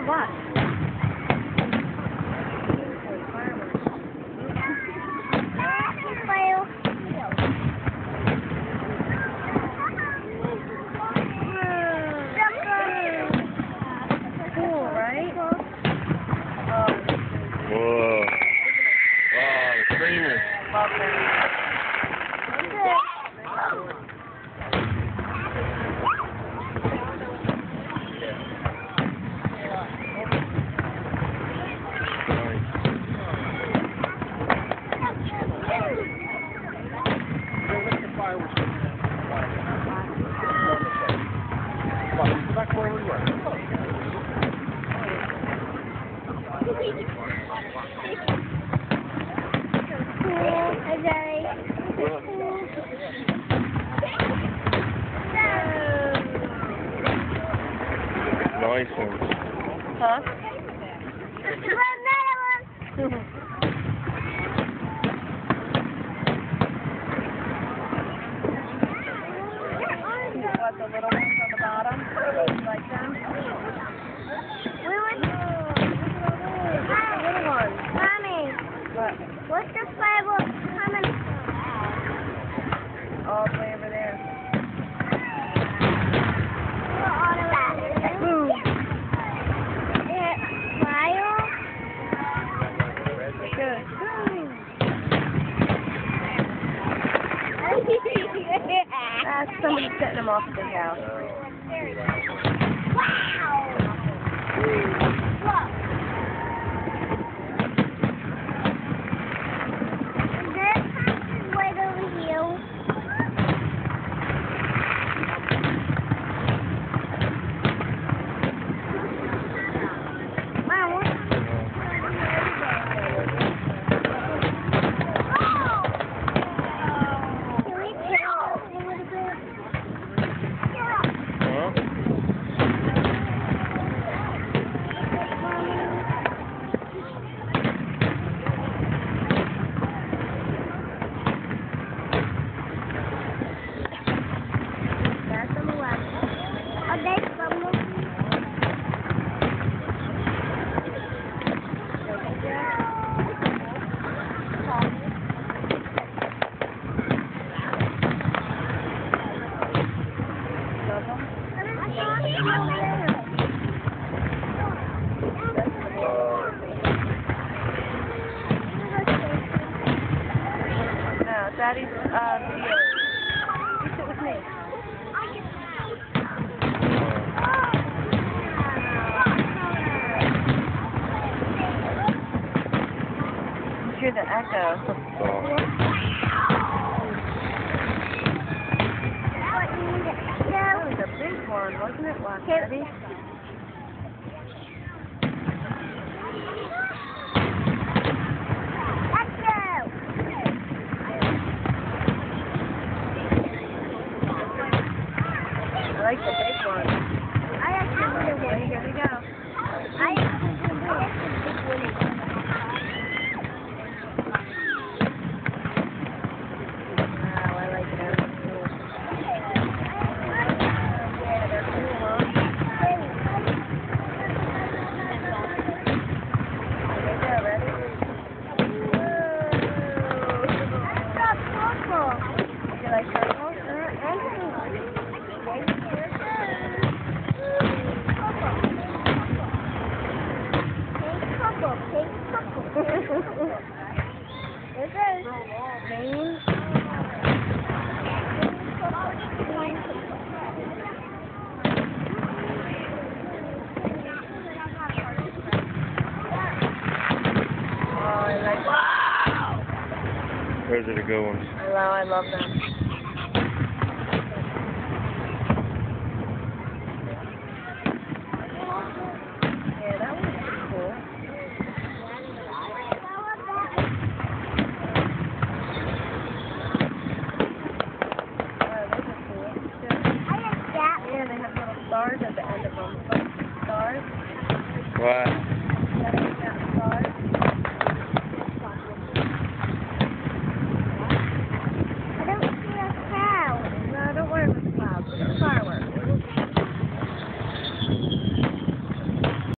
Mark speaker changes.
Speaker 1: What? Cool, right?
Speaker 2: Whoa. Wow, the streamers.
Speaker 1: Love them.
Speaker 2: Back where we were. Nice one.
Speaker 1: Huh? What, the little ones on the bottom? You like them? The little ones. What?
Speaker 3: What's the flavor coming?
Speaker 1: All the way over there.
Speaker 3: Boom. Fire?
Speaker 1: Good. That's somebody setting them off at the house.
Speaker 3: Wow! Look. This house is right over here. Mom, what's
Speaker 1: Daddy's video. You sit with me. You hear the echo. That was a big one, wasn't it? Wow, Daddy? I like the big one.
Speaker 3: I have to do
Speaker 1: Here we go.
Speaker 3: I have to do this.
Speaker 1: Wow, I like it. Yeah, they're cool, huh? Here we go, ready? Whoa! You like purple?
Speaker 3: This is green.
Speaker 2: Those are the good ones.
Speaker 1: I love them. Yeah, that one's pretty cool. Yeah, they have little stars at the end of them. Stars.
Speaker 2: What?